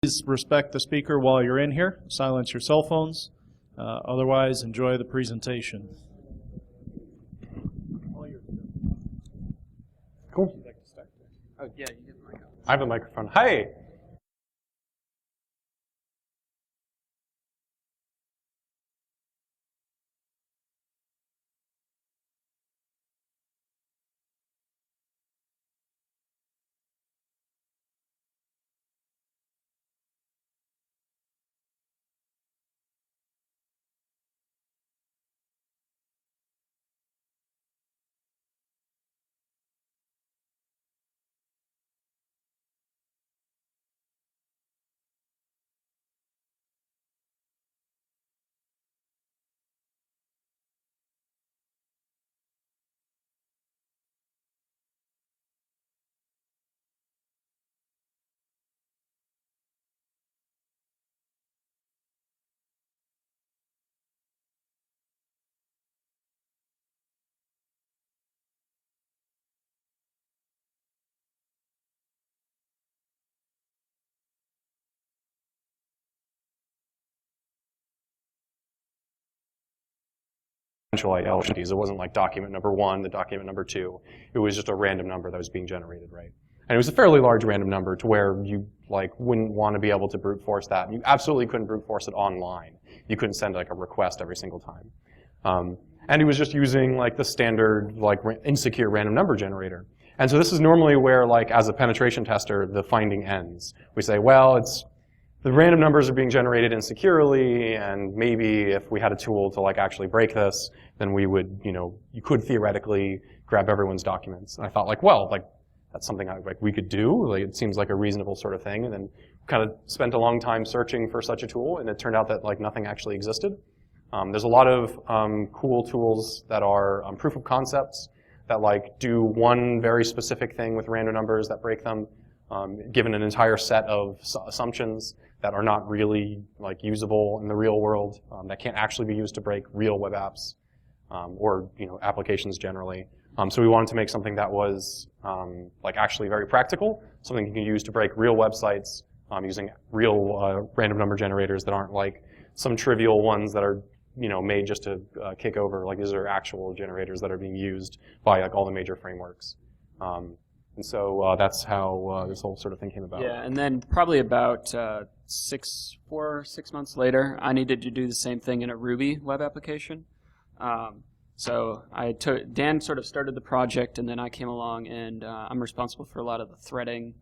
Please respect the speaker while you're in here. Silence your cell phones. Otherwise, enjoy the presentation. Cool. Oh, yeah, you get the mic. I have a microphone. Hi. LGs. It wasn't like document number 1, the document number 2. It was just a random number that was being generated, right? And it was a fairly large random number to where you wouldn't want to be able to brute force that. You absolutely couldn't brute force it online. You couldn't send like a request every single time. And he was just using like the standard insecure random number generator. And so this is normally where as a penetration tester, the finding ends. We say, well, the random numbers are being generated insecurely, and maybe if we had a tool to actually break this, then we would, you could theoretically grab everyone's documents. And I thought that's something we could do. It seems like a reasonable sort of thing. And then kind of spent a long time searching for such a tool, and it turned out that nothing actually existed. There's a lot of cool tools that are proof of concepts that do one very specific thing with random numbers that break them, given an entire set of assumptions that are not really usable in the real world, that can't actually be used to break real web apps or applications generally. So we wanted to make something that was actually very practical, something you can use to break real websites using real random number generators that aren't some trivial ones that are made just to kick over. These are actual generators that are being used by all the major frameworks. And so that's how this whole sort of thing came about. Yeah, and then probably about 6 months later, I needed to do the same thing in a Ruby web application. So Dan sort of started the project, and then I came along, and I'm responsible for a lot of the threading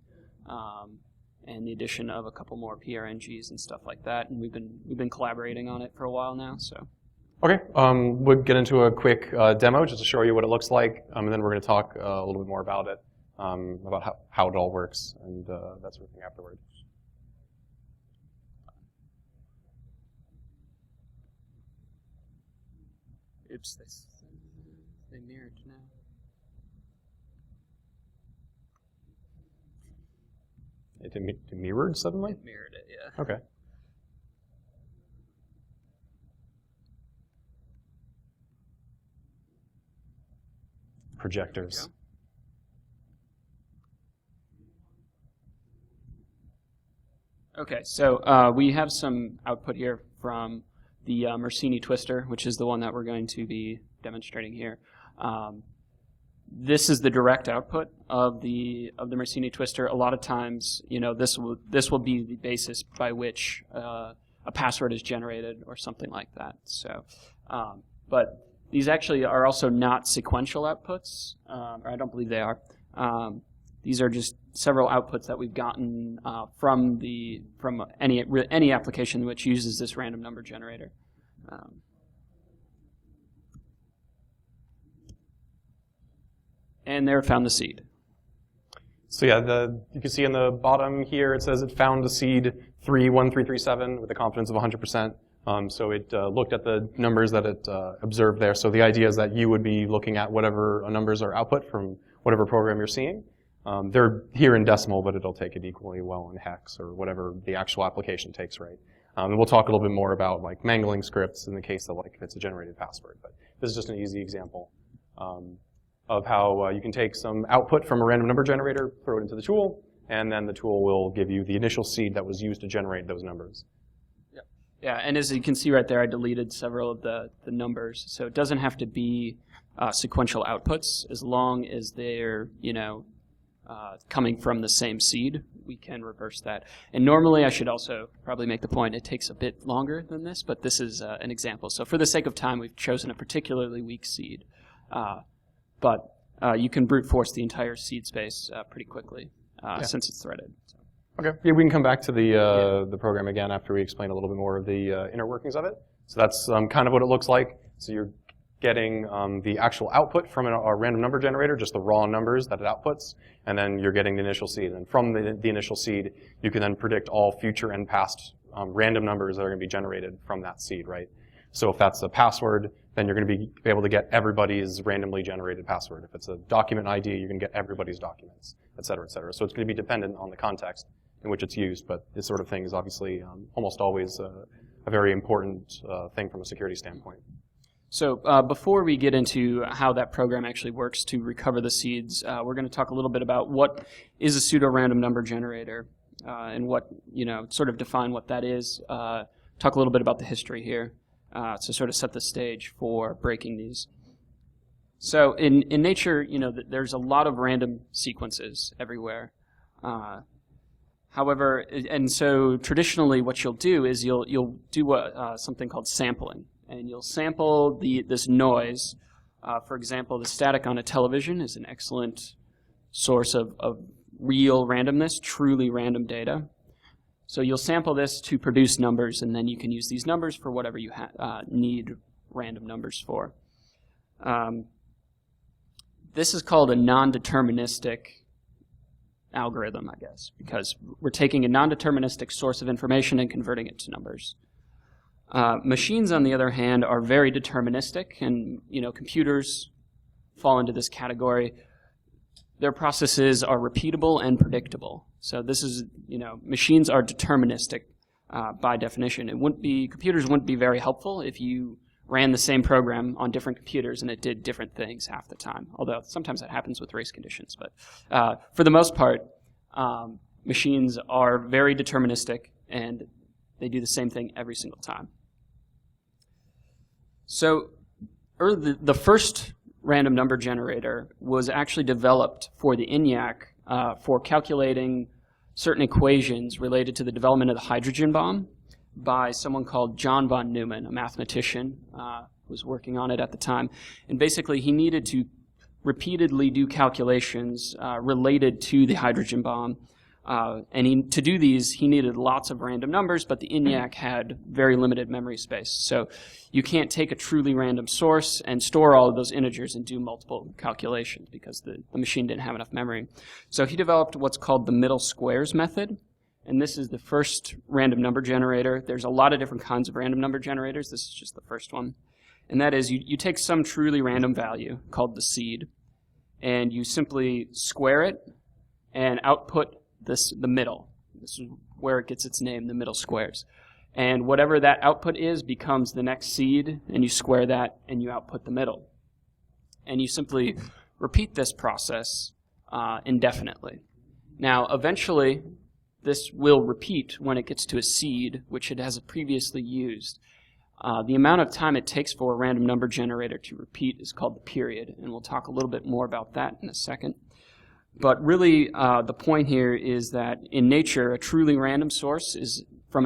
and the addition of a couple more prngs and stuff like that. And we've been collaborating on it for a while now. So. Okay, we'll get into a quick demo just to show you what it looks like, and then we're going to talk a little bit more about it. About how it all works and that sort of thing afterwards. Oops, they mirrored now. It mirrored suddenly? It mirrored it, yeah. Okay. Projectors. Okay, so we have some output here from the mersenne twister, which is the one that we're going to be demonstrating here. This is the direct output of the mersenne twister. A lot of times, this will be the basis by which a password is generated or something like that. So, but these actually are also not sequential outputs, or I don't believe they are. These are just several outputs that we've gotten from any application which uses this random number generator. And there it found the seed. So yeah, you can see in the bottom here it says it found the seed 31337 with a confidence of 100%. So it looked at the numbers that it observed there. So the idea is that you would be looking at whatever numbers are output from whatever program you're seeing. They're here in decimal, but it'll take it equally well in hex or whatever the actual application takes, right? And we'll talk a little bit more about mangling scripts in the case that if it's a generated password. But this is just an easy example of how you can take some output from a random number generator, throw it into the tool, and then the tool will give you the initial seed that was used to generate those numbers. Yeah, and as you can see right there, I deleted several of the numbers. So it doesn't have to be sequential outputs as long as they're, coming from the same seed. We can reverse that. And normally, I should also probably make the point, it takes a bit longer than this, but this is an example. So for the sake of time, we've chosen a particularly weak seed. But you can brute force the entire seed space pretty quickly since it's threaded. So. Okay. Yeah, we can come back to the program again after we explain a little bit more of the inner workings of it. So that's kind of what it looks like. So you're getting the actual output from a random number generator, just the raw numbers that it outputs, and then you're getting the initial seed. And from the initial seed, you can then predict all future and past random numbers that are going to be generated from that seed, right? So if that's a password, then you're going to be able to get everybody's randomly generated password. If it's a document ID, you're going to get everybody's documents, et cetera, et cetera. So it's going to be dependent on the context in which it's used, but this sort of thing is obviously almost always a very important thing from a security standpoint. So before we get into how that program actually works to recover the seeds, we're going to talk a little bit about what is a pseudo-random number generator and what, sort of define what that is. Talk a little bit about the history here to sort of set the stage for breaking these. So in nature, there's a lot of random sequences everywhere. However, and so traditionally what you'll do is you'll do something called sampling. And you'll sample this noise. For example, the static on a television is an excellent source of real randomness, truly random data. So you'll sample this to produce numbers, and then you can use these numbers for whatever you need random numbers for. This is called a non-deterministic algorithm, I guess, because we're taking a non-deterministic source of information and converting it to numbers. Machines, on the other hand, are very deterministic, and computers fall into this category. Their processes are repeatable and predictable. So this is, machines are deterministic by definition. Computers wouldn't be very helpful if you ran the same program on different computers and it did different things half the time. Although sometimes that happens with race conditions, but for the most part, machines are very deterministic and they do the same thing every single time. So the first random number generator was actually developed for the ENIAC for calculating certain equations related to the development of the hydrogen bomb by someone called John von Neumann, a mathematician who was working on it at the time. And basically he needed to repeatedly do calculations related to the hydrogen bomb. To do these, he needed lots of random numbers, but the ENIAC had very limited memory space. So you can't take a truly random source and store all of those integers and do multiple calculations because the machine didn't have enough memory. So he developed what's called the middle squares method, and this is the first random number generator. There's a lot of different kinds of random number generators. This is just the first one. And that is you take some truly random value called the seed, and you simply square it and output the middle. This is where it gets its name, the middle squares. And whatever that output is becomes the next seed, and you square that, and you output the middle. And you simply repeat this process indefinitely. Now, eventually, this will repeat when it gets to a seed, which it has previously used. The amount of time it takes for a random number generator to repeat is called the period, and we'll talk a little bit more about that in a second. But really, the point here is that in nature, a truly random source is from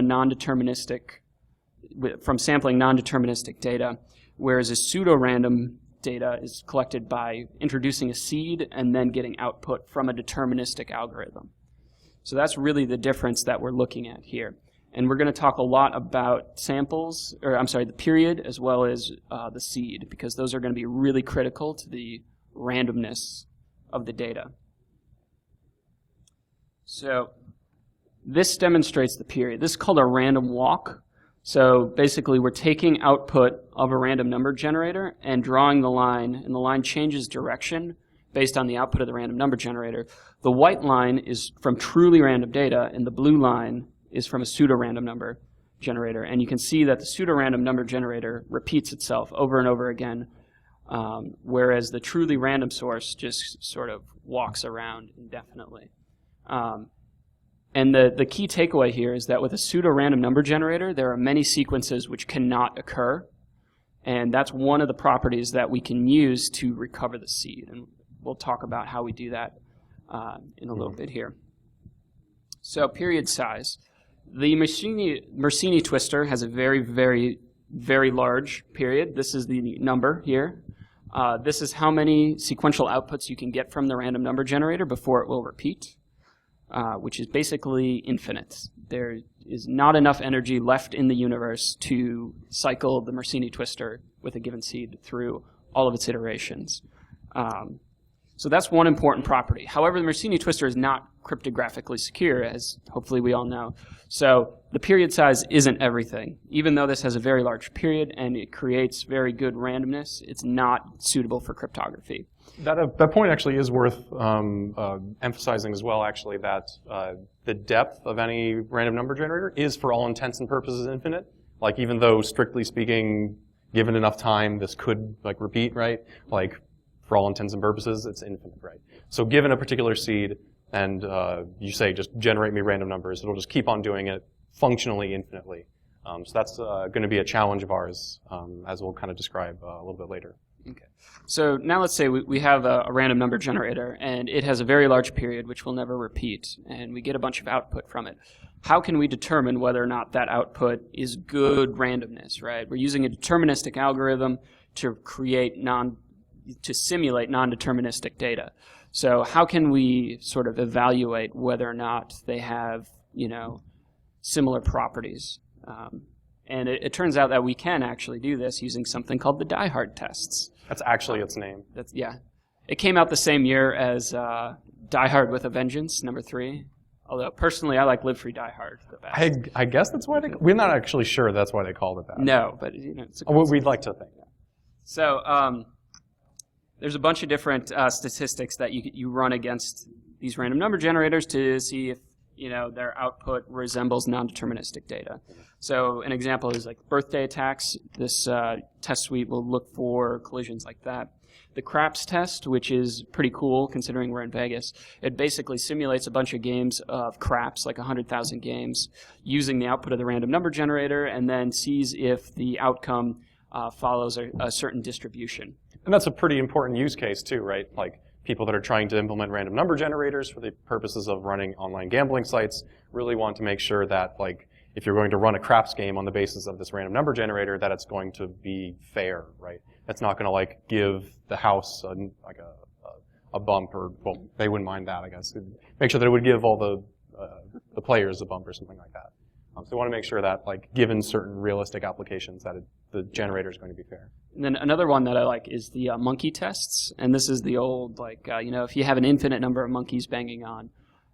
sampling non-deterministic data, whereas a pseudo-random data is collected by introducing a seed and then getting output from a deterministic algorithm. So that's really the difference that we're looking at here. And we're going to talk a lot about the period as well as the seed, because those are going to be really critical to the randomness of the data. So this demonstrates the period. This is called a random walk. So basically we're taking output of a random number generator and drawing the line, and the line changes direction based on the output of the random number generator. The white line is from truly random data, and the blue line is from a pseudo-random number generator. And you can see that the pseudo-random number generator repeats itself over and over again, whereas the truly random source just sort of walks around indefinitely. And the key takeaway here is that with a pseudo-random number generator, there are many sequences which cannot occur. And that's one of the properties that we can use to recover the seed. And we'll talk about how we do that in a little bit here. So period size. The Mersenne twister has a very, very, very large period. This is the number here. This is how many sequential outputs you can get from the random number generator before it will repeat, which is basically infinite. There is not enough energy left in the universe to cycle the Mersenne twister with a given seed through all of its iterations. So that's one important property. However, the Mersenne twister is not cryptographically secure, as hopefully we all know. So the period size isn't everything. Even though this has a very large period and it creates very good randomness, it's not suitable for cryptography. That point actually is worth emphasizing as well, actually, that the depth of any random number generator is, for all intents and purposes, infinite. Like, even though, strictly speaking, given enough time, this could, like, repeat, right? Like, for all intents and purposes, it's infinite, right? So given a particular seed, and you say, just generate me random numbers, it'll just keep on doing it functionally infinitely. So that's going to be a challenge of ours, as we'll kind of describe a little bit later. Okay. So now let's say we have a random number generator, and it has a very large period, which will never repeat, and we get a bunch of output from it. How can we determine whether or not that output is good randomness, right? We're using a deterministic algorithm to simulate non-deterministic data. So how can we sort of evaluate whether or not they have, similar properties? And it turns out that we can actually do this using something called the Die-Hard tests. That's actually its name. Yeah. It came out the same year as Die Hard with a Vengeance, number 3. Although, personally, I like Live Free Die Hard the best. I guess that's why we're not actually sure that's why they called it that. No, but it's a what we'd like to think. So there's a bunch of different statistics that you run against these random number generators to see if their output resembles non-deterministic data. So an example is like birthday attacks. This test suite will look for collisions like that. The craps test, which is pretty cool considering we're in Vegas, it basically simulates a bunch of games of craps, like 100,000 games, using the output of the random number generator, and then sees if the outcome follows a certain distribution. And that's a pretty important use case too, right? Like, people that are trying to implement random number generators for the purposes of running online gambling sites really want to make sure that, like, if you're going to run a craps game on the basis of this random number generator, that it's going to be fair, right? It's not going to, like, give the house a bump, or, well, they wouldn't mind that, I guess. Make sure that it would give all the players a bump or something like that. So we want to make sure that, like, given certain realistic applications, that the generator is going to be fair. And then another one that I like is the monkey tests. And this is the old, if you have an infinite number of monkeys banging on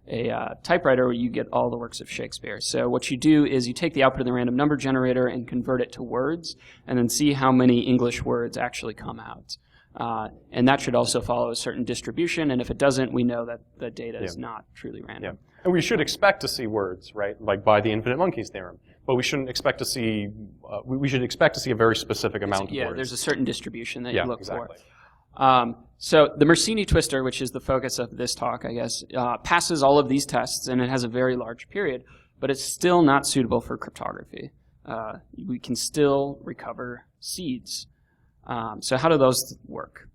a typewriter, you get all the works of Shakespeare. So what you do is you take the output of the random number generator and convert it to words, and then see how many English words actually come out. And that should also follow a certain distribution, and if it doesn't, we know that the data is not truly random. Yeah. And we should expect to see words, right, like by the infinite monkeys theorem. But we shouldn't expect to see, we should expect to see a very specific amount of words. Yeah, there's a certain distribution that you look exactly. for. So the Mersenne twister, which is the focus of this talk, I guess, passes all of these tests, and it has a very large period, but it's still not suitable for cryptography. We can still recover seeds. So how do those work?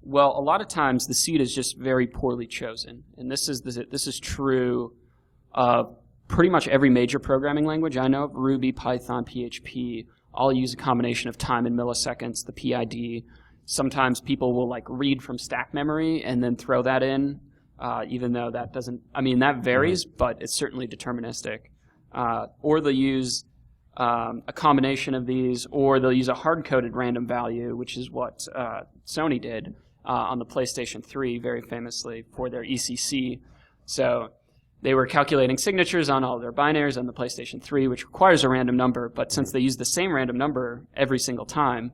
Well, a lot of times the seed is just very poorly chosen, and this is true of pretty much every major programming language I know of. Ruby, Python, PHP, all use a combination of time in milliseconds, the PID. Sometimes people will read from stack memory and then throw that in, even though that doesn't, that varies, but it's certainly deterministic. Or they'll use a combination of these, or they'll use a hard-coded random value, which is what Sony did on the PlayStation 3 very famously for their ECC. So they were calculating signatures on all their binaries on the PlayStation 3, which requires a random number, but since they use the same random number every single time,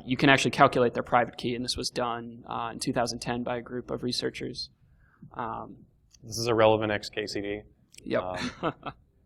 you can actually calculate their private key, and this was done in 2010 by a group of researchers. This is a relevant XKCD. Yep.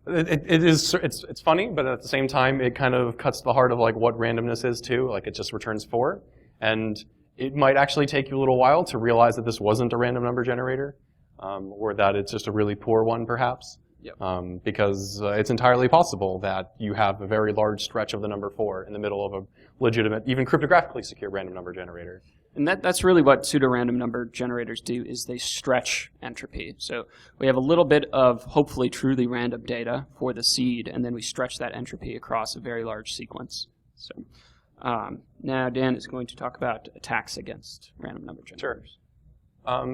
It's funny, but at the same time, it kind of cuts to the heart of what randomness is too. It just returns 4, and it might actually take you a little while to realize that this wasn't a random number generator. or that it's just a really poor one, perhaps. Yep. Because it's entirely possible that you have a very large stretch of the number 4 in the middle of a legitimate, even cryptographically secure random number generator. And that's really what pseudo-random number generators do, is they stretch entropy. So we have a little bit of hopefully truly random data for the seed, and then we stretch that entropy across a very large sequence. So now Dan is going to talk about attacks against random number generators.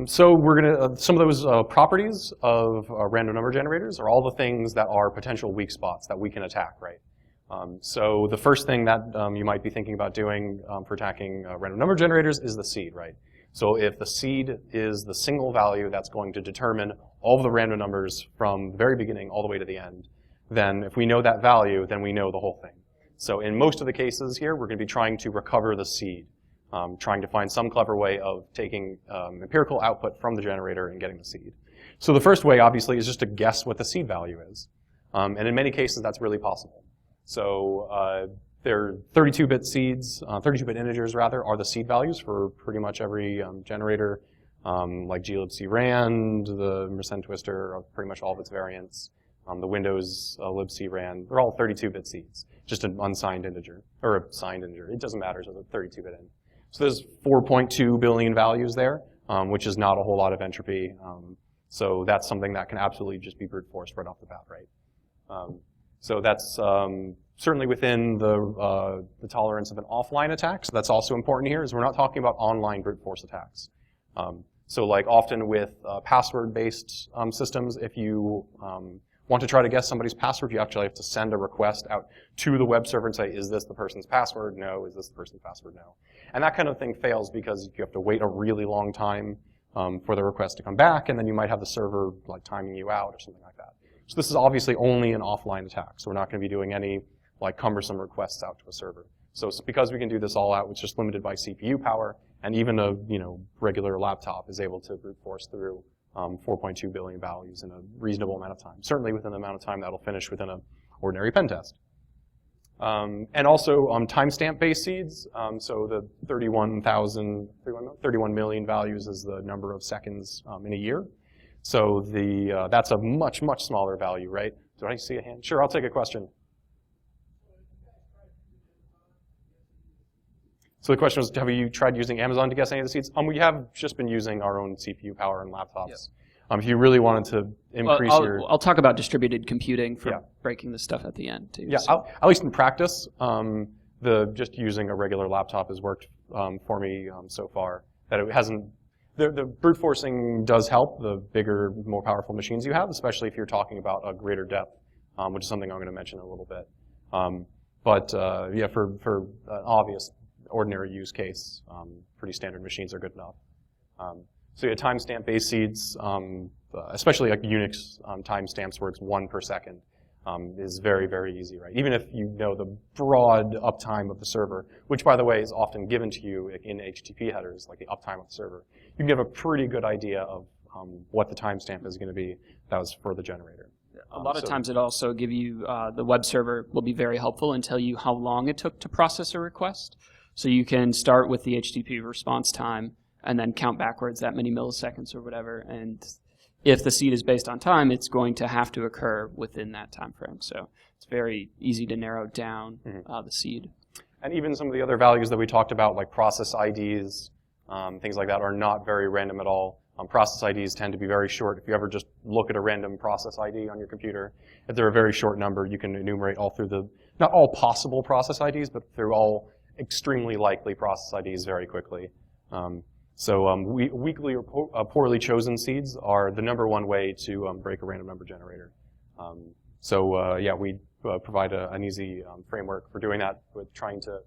So we're going to, some of those properties of random number generators are all the things that are potential weak spots that we can attack, right? So the first thing that you might be thinking about doing for attacking random number generators is the seed, right? So if the seed is the single value that's going to determine all of the random numbers from the very beginning all the way to the end, then if we know that value, then we know the whole thing. So in most of the cases here, we're going to be trying to recover the seed. Trying to find some clever way of taking empirical output from the generator and getting the seed. So the first way, obviously, is just to guess what the seed value is. And in many cases, that's really possible. So there are 32-bit seeds, 32-bit integers, rather, are the seed values for pretty much every generator, like glibc rand, the mersenne twister, pretty much all of its variants, the Windows libc rand. They're all 32-bit seeds, just an unsigned integer, or a signed integer. It doesn't matter, so it's a 32-bit int. So there's 4.2 billion values there, which is not a whole lot of entropy. So that's something that can absolutely just be brute forced right off the bat, right? So that's certainly within the tolerance of an offline attack. So that's also important here, is we're not talking about online brute force attacks. So like often with password-based systems, if you want to try to guess somebody's password, you actually have to send a request out to the web server and say, is this the person's password? No. Is this the person's password? No. And that kind of thing fails because you have to wait a really long time for the request to come back, and then you might have the server like timing you out or something like that. So this is obviously only an offline attack, so we're not going to be doing any like cumbersome requests out to a server. So because we can do this all out, it's just limited by CPU power, and even a regular laptop is able to brute force through 4.2 billion values in a reasonable amount of time. Certainly within the amount of time that'll finish within an ordinary pen test. And also timestamp-based seeds. So the 31 million values is the number of seconds in a year. So that's a much, much smaller value, right? Do I see a hand? Sure, I'll take a question. So the question was, have you tried using Amazon to guess any of the seeds? We have just been using our own CPU power and laptops. Yep. If you really wanted to increase I'll talk about distributed computing for breaking this stuff at the end, too. Yeah, so. at least in practice, just using a regular laptop has worked for me so far. That it hasn't. The brute forcing does help the bigger, more powerful machines you have, especially if you're talking about a greater depth, which is something I'm going to mention in a little bit. For obvious ordinary use case, pretty standard machines are good enough. So yeah, timestamp-based seeds, especially like Unix timestamps where it's 1 per second, is very, very easy, right? Even if you know the broad uptime of the server, which by the way is often given to you in HTTP headers, like the uptime of the server, you can get a pretty good idea of what the timestamp is going to be that was for the generator. A lot of times it also give you, the web server will be very helpful and tell you how long it took to process a request. So you can start with the HTTP response time and then count backwards that many milliseconds or whatever. And if the seed is based on time, it's going to have to occur within that time frame. So it's very easy to narrow down the seed. And even some of the other values that we talked about, like process IDs, things like that, are not very random at all. Process IDs tend to be very short. If you ever just look at a random process ID on your computer, if they're a very short number, you can enumerate all through not all possible process IDs, but through all extremely likely process IDs very quickly. Weakly or poorly chosen seeds are the #1 way to break a random number generator. We provide an easy framework for doing that with trying to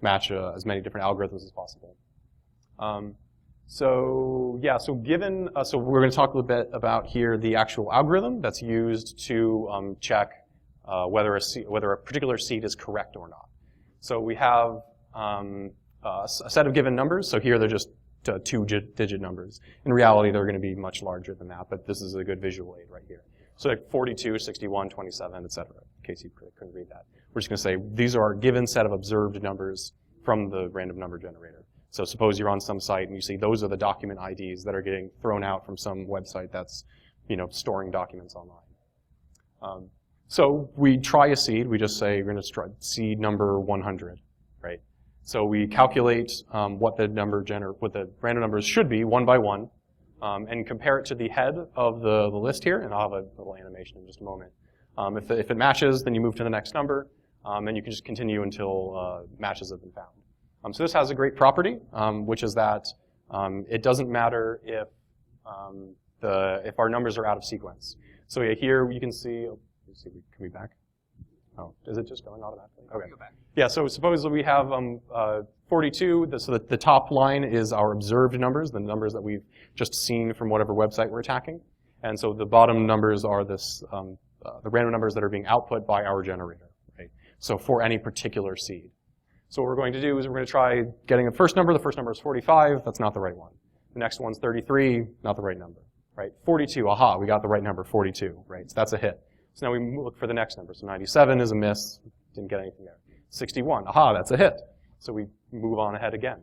match as many different algorithms as possible. So we're going to talk a little bit about here the actual algorithm that's used to check whether a particular seed is correct or not. So we have a set of given numbers. So here they're just 2-digit numbers. In reality, they're going to be much larger than that, but this is a good visual aid right here. So like 42, 61, 27, etc. In case you couldn't read that. We're just going to say these are our given set of observed numbers from the random number generator. So suppose you're on some site and you see those are the document IDs that are getting thrown out from some website that's, storing documents online. So we try a seed. We just say we're going to try seed number 100, right? So we calculate what the random numbers should be one by one, and compare it to the head of the list here. And I'll have a little animation in just a moment. If it matches, then you move to the next number, and you can just continue until matches have been found. So this has a great property, which is that it doesn't matter if our numbers are out of sequence. So here you can see. Let's see, can we back? Oh, is it just going automatically? Okay. Go back. Yeah. So suppose we have 42. So the top line is our observed numbers, the numbers that we've just seen from whatever website we're attacking, and so the bottom numbers are the random numbers that are being output by our generator, right? So for any particular seed. So what we're going to do is we're going to try getting the first number. The first number is 45. That's not the right one. The next one's 33. Not the right number, right? 42. Aha, we got the right number, 42, right? So that's a hit. So now we look for the next number. So 97 is a miss. Didn't get anything there. 61. Aha, that's a hit. So we move on ahead again.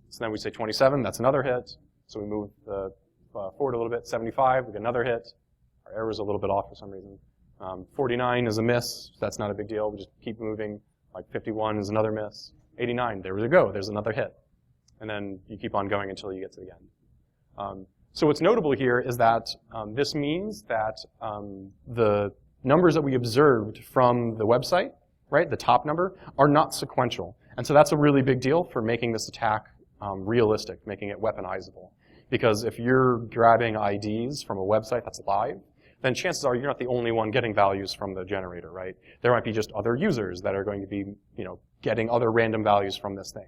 So then we say 27. That's another hit. So we move forward a little bit. 75. We get another hit. Our error's a little bit off for some reason. 49 is a miss. That's not a big deal. We just keep moving. Like 51 is another miss. 89. There we go. There's another hit. And then you keep on going until you get to the end. So what's notable here is that this means that the numbers that we observed from the website, right, the top number, are not sequential. And so that's a really big deal for making this attack realistic, making it weaponizable. Because if you're grabbing IDs from a website that's live, then chances are you're not the only one getting values from the generator, right? There might be just other users that are going to be, getting other random values from this thing.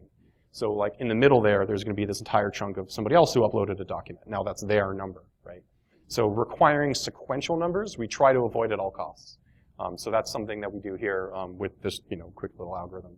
So like in the middle there's going to be this entire chunk of somebody else who uploaded a document. Now that's their number, right? So requiring sequential numbers, we try to avoid at all costs. So that's something that we do here with this, quick little algorithm.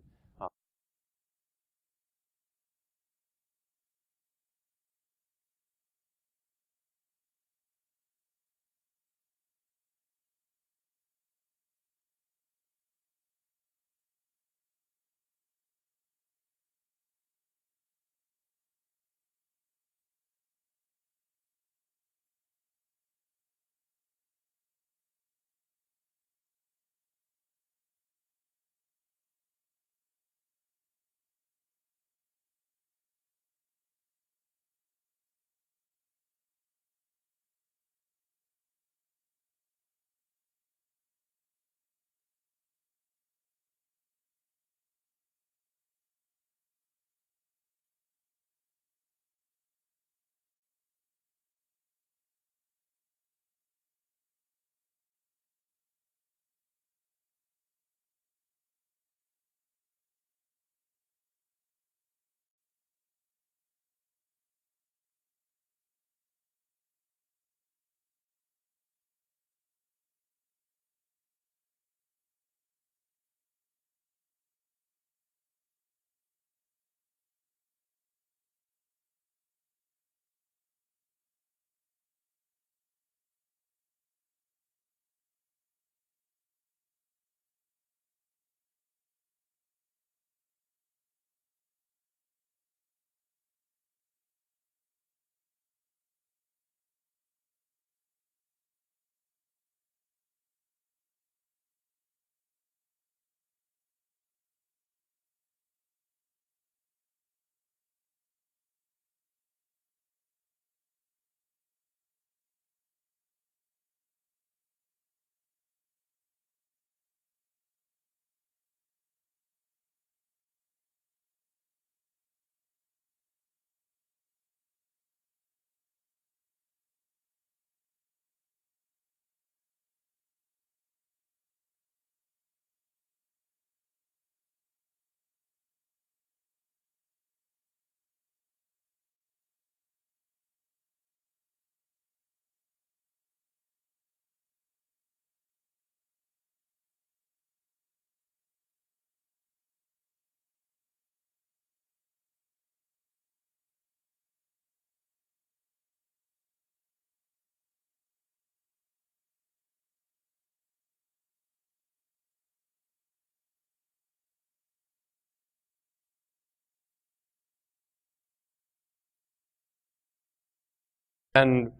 And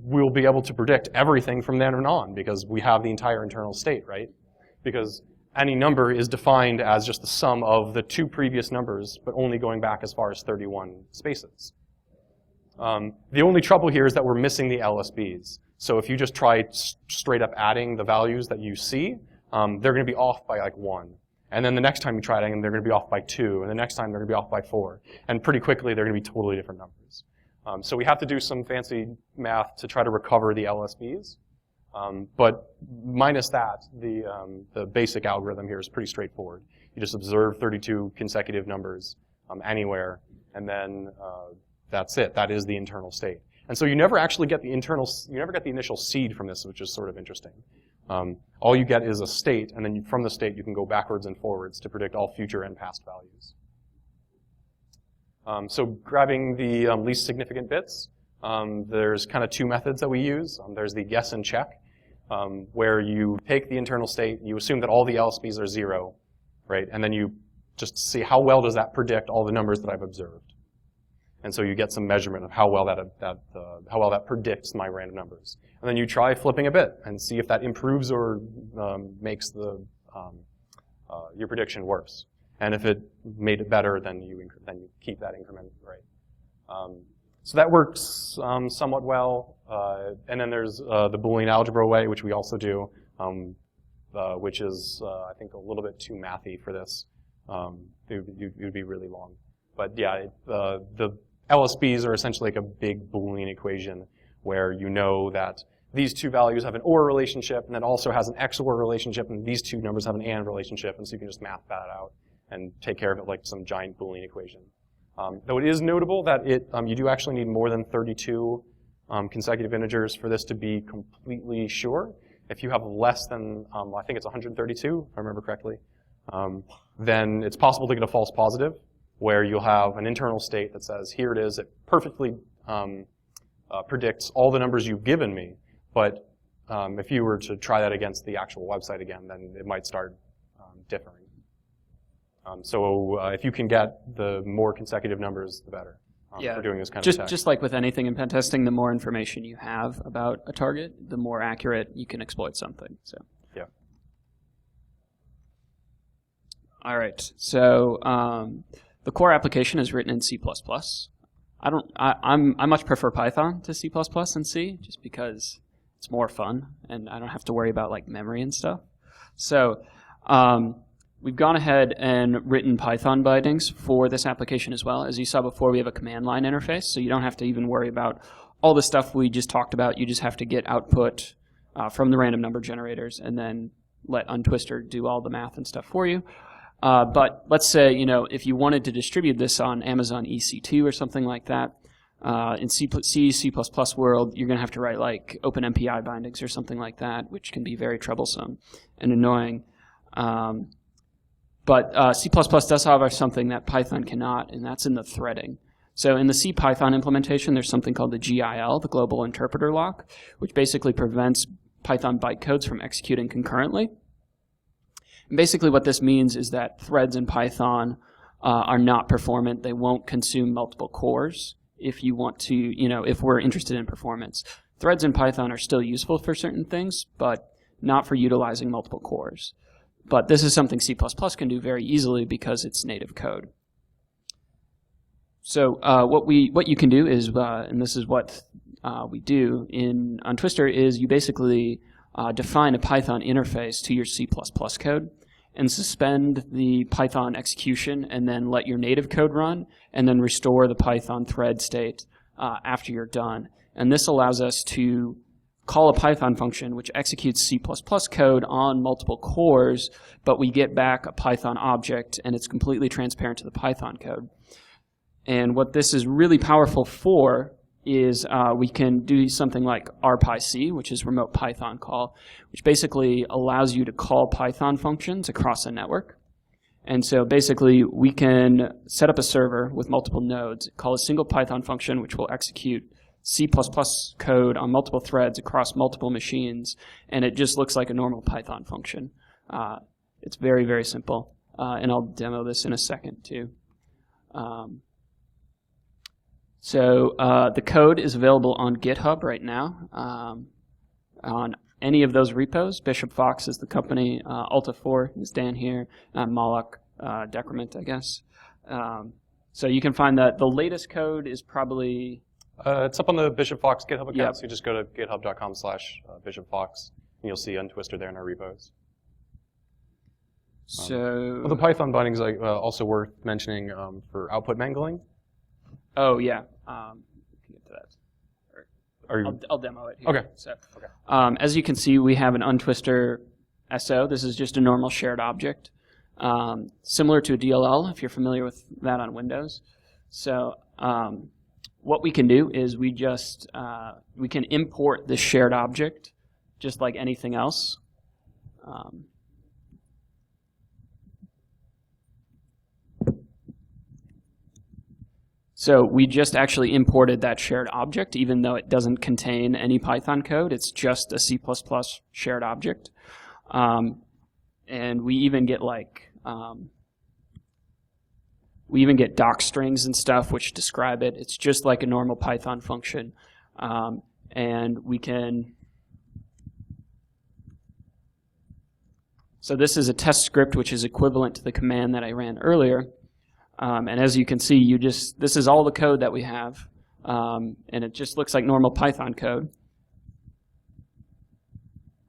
we'll be able to predict everything from then on because we have the entire internal state, right? Because any number is defined as just the sum of the two previous numbers, but only going back as far as 31 spaces. The only trouble here is that we're missing the LSBs. So if you just try straight up adding the values that you see, they're going to be off by like 1. And then the next time you try adding them, they're going to be off by 2. And the next time they're going to be off by 4. And pretty quickly, they're going to be totally different numbers. So we have to do some fancy math to try to recover the LSBs. But minus that, the basic algorithm here is pretty straightforward. You just observe 32 consecutive numbers anywhere, and then that's it. That is the internal state. And so you never actually get the initial seed from this, which is sort of interesting. All you get is a state, and then from the state you can go backwards and forwards to predict all future and past values. So grabbing the least significant bits, there's kind of two methods that we use. There's the guess and check, where you take the internal state, you assume that all the LSBs are 0, right? And then you just see how well does that predict all the numbers that I've observed. And so you get some measurement of how well that predicts my random numbers. And then you try flipping a bit and see if that improves or makes your prediction worse. And if it made it better, then you keep that increment, right? So that works somewhat well. And then there's the Boolean algebra way, which we also do, which is, I think, a little bit too mathy for this. It would be really long. But yeah, the LSBs are essentially like a big Boolean equation where you know that these two values have an OR relationship, and it also has an XOR relationship, and these two numbers have an AND relationship, and so you can just map that out and take care of it like some giant Boolean equation. Though it is notable that you do actually need more than 32 consecutive integers for this to be completely sure. If you have less than, I think it's 132, if I remember correctly, then it's possible to get a false positive, where you'll have an internal state that says, here it is, it perfectly predicts all the numbers you've given me, but if you were to try that against the actual website again, then it might start differing. So if you can get the more consecutive numbers, the better for doing this kind of attack. Just like with anything in pen testing, the more information you have about a target, the more accurate you can exploit something. So. Yeah. All right. So the core application is written in C++. I much prefer Python to C++ and C, just because it's more fun and I don't have to worry about like memory and stuff. So we've gone ahead and written Python bindings for this application as well. As you saw before, we have a command line interface, so you don't have to even worry about all the stuff we just talked about. You just have to get output from the random number generators and then let untwistor do all the math and stuff for you. But let's say, if you wanted to distribute this on Amazon EC2 or something like that, in C++ world, you're going to have to write like OpenMPI bindings or something like that, which can be very troublesome and annoying. But C++ does, however, something that Python cannot, and that's in the threading. So in the C Python implementation, there's something called the GIL, the Global Interpreter Lock, which basically prevents Python bytecodes from executing concurrently. And basically what this means is that threads in Python are not performant. They won't consume multiple cores if you want to, if we're interested in performance. Threads in Python are still useful for certain things, but not for utilizing multiple cores. But this is something C++ can do very easily because it's native code. So what you can do is, and this is what we do in untwistor, is you basically define a Python interface to your C++ code and suspend the Python execution and then let your native code run and then restore the Python thread state after you're done. And this allows us to call a Python function which executes C++ code on multiple cores, but we get back a Python object and it's completely transparent to the Python code. And what this is really powerful for is we can do something like rpyc, which is remote Python call, which basically allows you to call Python functions across a network. And so basically we can set up a server with multiple nodes, call a single Python function which will execute C++ code on multiple threads across multiple machines, and it just looks like a normal Python function. It's very, very simple, and I'll demo this in a second too. So the code is available on GitHub right now on any of those repos. Bishop Fox is the company. Alta4 is down here. Moloch, Decrement, I guess. So you can find that the latest code is probably... it's up on the Bishop Fox GitHub account, Yep. so you just go to github.com/BishopFox, and you'll see untwisted there in our repos. So... Well, the Python binding is also worth mentioning for output mangling. Oh, yeah. Can get to that. Are you... I'll demo it here. Okay. So, Okay. as you can see, we have an untwister SO. This is just a normal shared object, similar to a DLL, if you're familiar with that on Windows. So what we can do is we can import this shared object just like anything else. So we just actually imported that shared object, even though it doesn't contain any Python code. It's just a C++ shared object. And we even get doc strings and stuff which describe it. It's just like a normal Python function. And we can... So this is a test script which is equivalent to the command that I ran earlier. And as you can see, this is all the code that we have, and it just looks like normal Python code.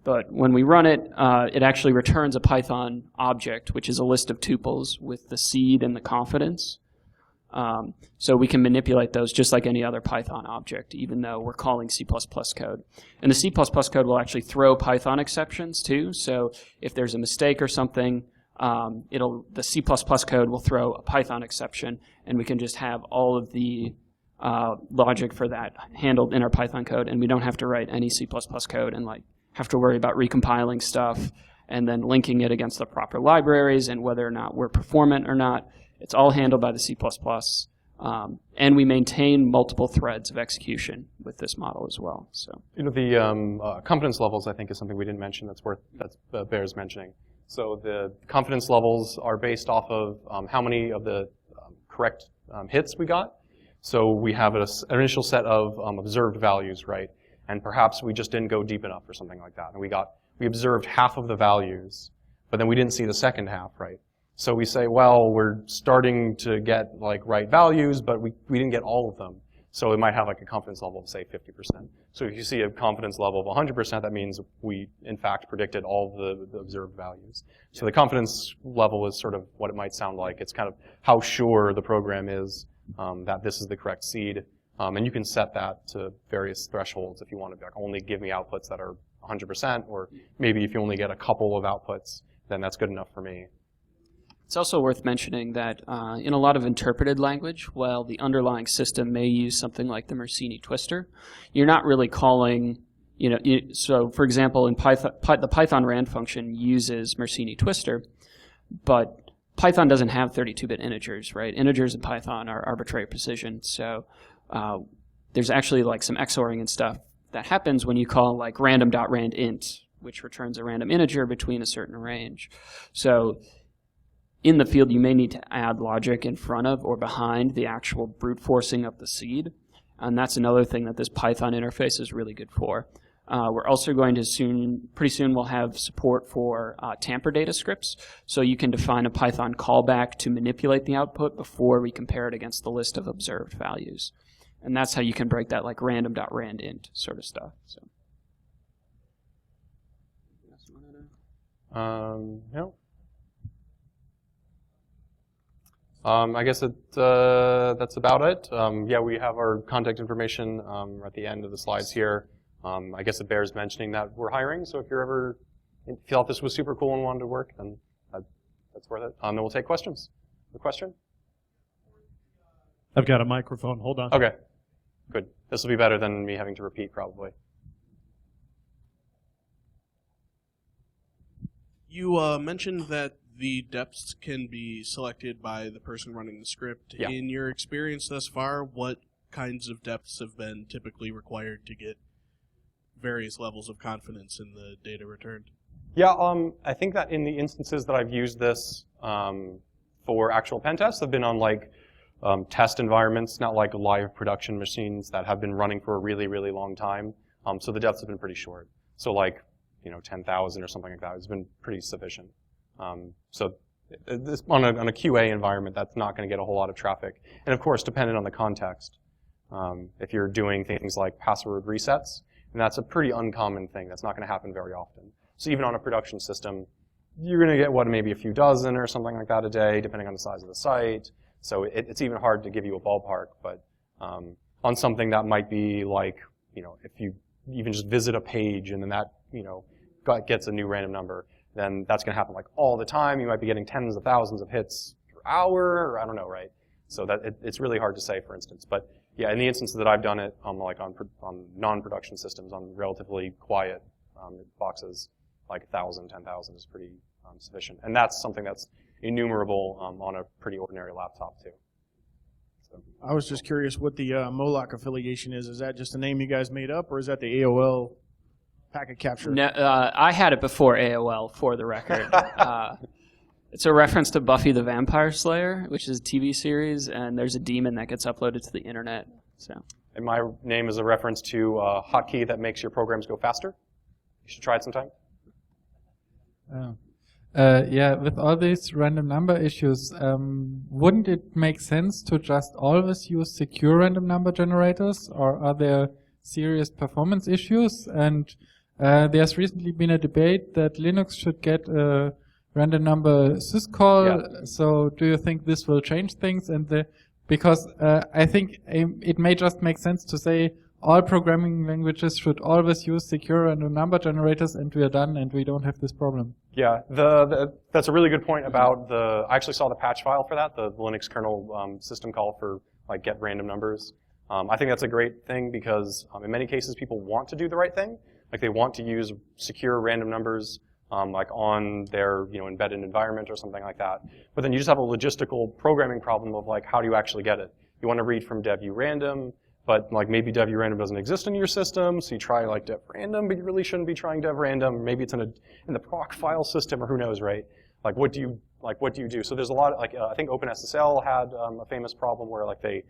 But when we run it, it actually returns a Python object, which is a list of tuples with the seed and the confidence. So we can manipulate those just like any other Python object, even though we're calling C++ code. And the C++ code will actually throw Python exceptions too. So if there's a mistake or something, the C++ code will throw a Python exception, and we can just have all of the logic for that handled in our Python code, and we don't have to write any C++ code and have to worry about recompiling stuff and then linking it against the proper libraries and whether or not we're performant or not. It's all handled by the C++, and we maintain multiple threads of execution with this model as well. So the confidence levels, I think, is something we didn't mention that bears mentioning. So the confidence levels are based off of how many of the correct hits we got. So we have an initial set of observed values, right? And perhaps we just didn't go deep enough or something like that. And we observed half of the values, but then we didn't see the second half, right? So we say, well, we're starting to get right values, but we didn't get all of them. So it might have a confidence level of, say, 50%. So if you see a confidence level of 100%, that means we, in fact, predicted all the observed values. So the confidence level is sort of what it might sound like. It's kind of how sure the program is that this is the correct seed. And you can set that to various thresholds if you want to only give me outputs that are 100%, or maybe if you only get a couple of outputs, then that's good enough for me. It's also worth mentioning that in a lot of interpreted language, while the underlying system may use something like the Mersenne twister, you're not really calling, so for example, in Python, the Python rand function uses Mersenne twister, but Python doesn't have 32-bit integers, right? Integers in Python are arbitrary precision, so there's actually some XORing and stuff that happens when you call random.randint, which returns a random integer between a certain range. So in the field, you may need to add logic in front of or behind the actual brute forcing of the seed. And that's another thing that this Python interface is really good for. We're also going to pretty soon we'll have support for tamper data scripts. So you can define a Python callback to manipulate the output before we compare it against the list of observed values. And that's how you can break that random.randint sort of stuff. So. Yeah. I guess that's about it. Yeah, we have our contact information at the end of the slides here. I guess it bears mentioning that we're hiring, so if you ever felt this was super cool and wanted to work, then that's worth it. Then we'll take questions. A question? I've got a microphone. Hold on. Okay, good. This will be better than me having to repeat, probably. You mentioned that the depths can be selected by the person running the script. Yeah. In your experience thus far, what kinds of depths have been typically required to get various levels of confidence in the data returned? Yeah, I think that in the instances that I've used this for actual pen tests, have been on test environments, not like live production machines that have been running for a really, really long time. So the depths have been pretty short. So like, 10,000 or something like that has been pretty sufficient. So this, on a QA environment, that's not going to get a whole lot of traffic. And of course, dependent on the context. If you're doing things like password resets, and that's a pretty uncommon thing. That's not going to happen very often. So even on a production system, you're going to get, maybe a few dozen or something like that a day, depending on the size of the site. So it's even hard to give you a ballpark. But on something that might be like, if you even just visit a page and then that, gets a new random number, then that's going to happen like all the time. You might be getting tens of thousands of hits per hour, or I don't know, right? So that it's really hard to say, for instance. But yeah, in the instances that I've done it, on non-production systems, on relatively quiet boxes, like 1,000, 10,000 is pretty sufficient. And that's something that's enumerable on a pretty ordinary laptop too. So. I was just curious what the Moloch affiliation is. Is that just a name you guys made up, or is that the AOL packet capture? No, I had it before AOL, for the record. It's a reference to Buffy the Vampire Slayer, which is a TV series, and there's a demon that gets uploaded to the internet. So. And my name is a reference to a hotkey that makes your programs go faster. You should try it sometime. Yeah, with all these random number issues, wouldn't it make sense to just always use secure random number generators, or are there serious performance issues? And there's recently been a debate that Linux should get a random number syscall. Yeah. So do you think this will change things? And because I think it may just make sense to say all programming languages should always use secure random number generators, and we are done, and we don't have this problem. Yeah, that's a really good point about I actually saw the patch file for that, the Linux kernel system call for like get random numbers. I think that's a great thing because in many cases people want to do the right thing. Like they want to use secure random numbers like on their embedded environment or something like that. But then you just have a logistical programming problem of like how do you actually get it? You want to read from dev urandom, but like maybe dev urandom doesn't exist in your system, so you try like dev random, but you really shouldn't be trying dev random. Maybe it's in the proc file system, or who knows, right? Like what do you do? So there's a lot of, I think OpenSSL had a famous problem where like they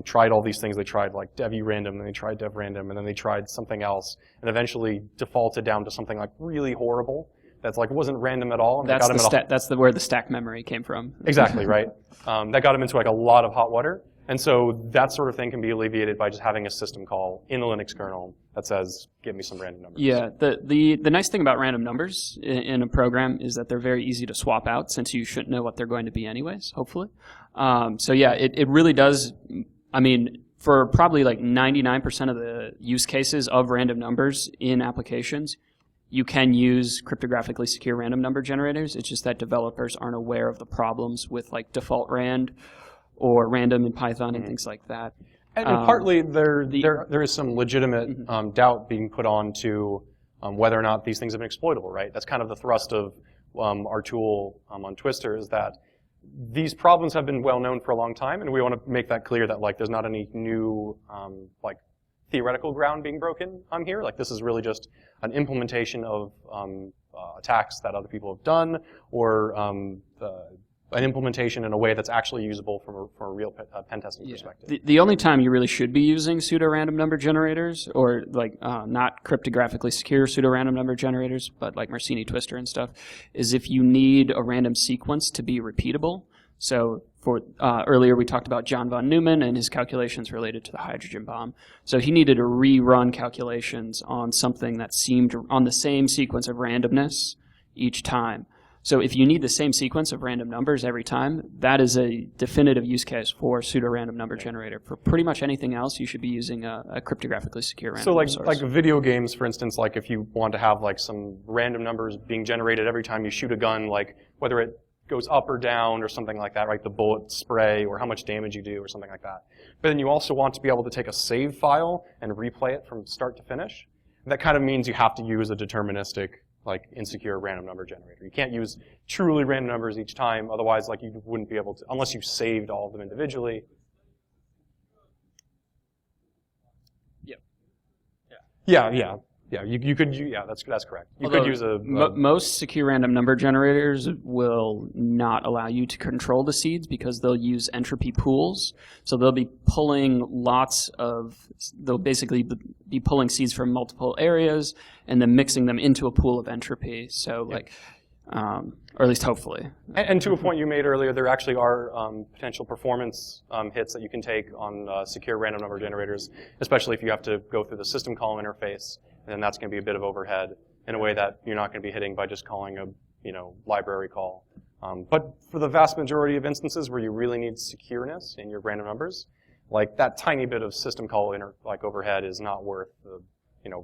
tried all these things. They tried like dev urandom, then they tried dev random, and then they tried something else, and eventually defaulted down to something like really horrible that's like wasn't random at all. And That's where the stack memory came from. Exactly, right. That got them into like a lot of hot water. And so that sort of thing can be alleviated by just having a system call in the Linux kernel that says, give me some random numbers. Yeah, the nice thing about random numbers in a program is that they're very easy to swap out, since you shouldn't know what they're going to be anyways, hopefully. So yeah, it really does, I mean, for probably like 99% of the use cases of random numbers in applications, you can use cryptographically secure random number generators. It's just that developers aren't aware of the problems with like default rand or random in Python and things like that. And partly there is some legitimate doubt being put on to whether or not these things have been exploitable, right? That's kind of the thrust of our tool on Twister, is that these problems have been well known for a long time, and we want to make that clear that like there's not any new like theoretical ground being broken on here. Like this is really just an implementation of attacks that other people have done, or an implementation in a way that's actually usable from a real pen testing perspective. The only time you really should be using pseudo-random number generators, or like not cryptographically secure pseudo-random number generators, but like mersenne twister and stuff, is if you need a random sequence to be repeatable. So for earlier we talked about John von Neumann and his calculations related to the hydrogen bomb. So he needed to rerun calculations on something that seemed on the same sequence of randomness each time. So if you need the same sequence of random numbers every time, that is a definitive use case for pseudo-random number generator. For pretty much anything else, you should be using a cryptographically secure random number source. So like video games, for instance, like if you want to have like some random numbers being generated every time you shoot a gun, like whether it goes up or down or something like that, right? The bullet spray or how much damage you do or something like that. But then you also want to be able to take a save file and replay it from start to finish. And that kind of means you have to use a deterministic, like insecure random number generator. You can't use truly random numbers each time, otherwise like you wouldn't be able to, unless you saved all of them individually. Yeah. Yeah, you could. Yeah, that's correct. You Although could use a most secure random number generators will not allow you to control the seeds because they'll use entropy pools. So they'll be pulling they'll basically be pulling seeds from multiple areas and then mixing them into a pool of entropy. So or at least hopefully. And to a point you made earlier, there actually are potential performance hits that you can take on secure random number generators, especially if you have to go through the system call interface. And that's going to be a bit of overhead in a way that you're not going to be hitting by just calling a library call. But for the vast majority of instances where you really need secureness in your random numbers, like that tiny bit of system call overhead is not worth the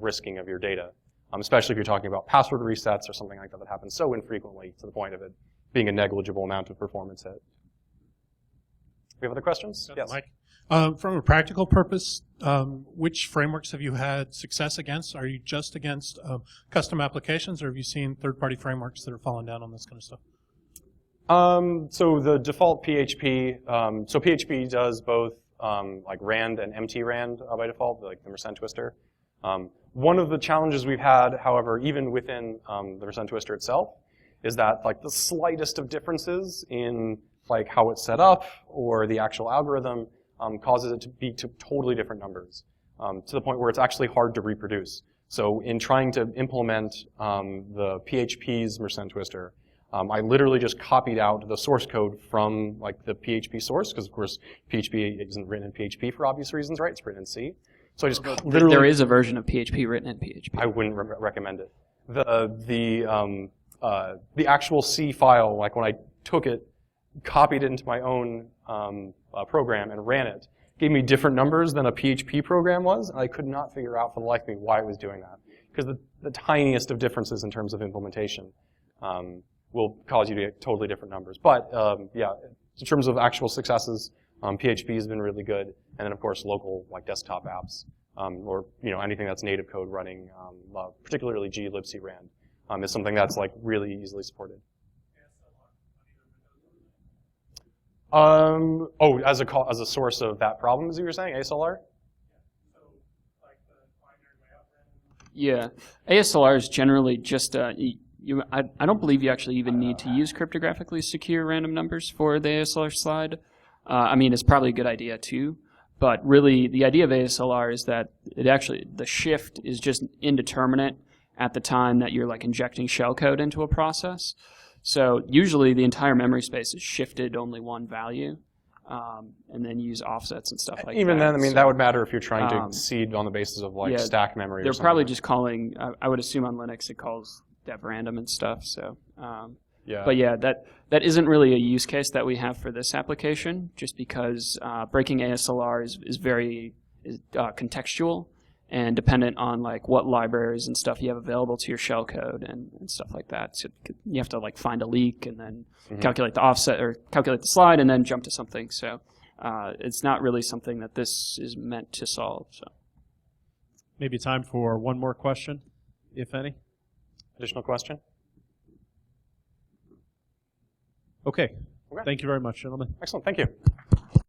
risking of your data. Especially if you're talking about password resets or something like that that happens so infrequently to the point of it being a negligible amount of performance hit. We have other questions? Yes. Mike. From a practical purpose, which frameworks have you had success against? Are you just against custom applications, or have you seen third-party frameworks that are falling down on this kind of stuff? So the default PHP, so PHP does both like rand and empty rand by default, like the mersenne twister. One of the challenges we've had, however, even within the mersenne twister itself, is that like the slightest of differences in like how it's set up or the actual algorithm causes it to be totally different numbers, to the point where it's actually hard to reproduce. So in trying to implement the PHP's mersenne twister, I literally just copied out the source code from like the PHP source, because of course PHP isn't written in PHP for obvious reasons, right? It's written in C. So I just literally. There is a version of PHP written in PHP. I wouldn't recommend it. The actual C file, like when I took it, copied it into my own program and ran it, gave me different numbers than a PHP program was, and I could not figure out for the life of me why it was doing that. Because the tiniest of differences in terms of implementation will cause you to get totally different numbers. But yeah, in terms of actual successes, PHP has been really good, and then of course local like desktop apps or anything that's native code running, particularly glibc rand, is something that's like really easily supported. As a source of that problem, as you were saying, ASLR? Yeah, ASLR is generally just I don't believe you actually even need to use cryptographically secure random numbers for the ASLR slide. I mean, it's probably a good idea too, but really the idea of ASLR is that the shift is just indeterminate at the time that you're like injecting shellcode into a process. So usually the entire memory space is shifted only one value, and then you use offsets and stuff like that. Even then, I mean, that would matter if you're trying to seed on the basis of like stack memory. They're or something. probably just calling. I would assume on Linux it calls dev random and stuff. So, but yeah, that isn't really a use case that we have for this application, just because breaking ASLR is very contextual and dependent on like what libraries and stuff you have available to your shellcode and stuff like that. So you have to like find a leak and then calculate the offset or calculate the slide and then jump to something. So it's not really something that this is meant to solve. So Maybe time for one more question, if any. Additional question? Okay. Thank you very much, gentlemen. Excellent. Thank you.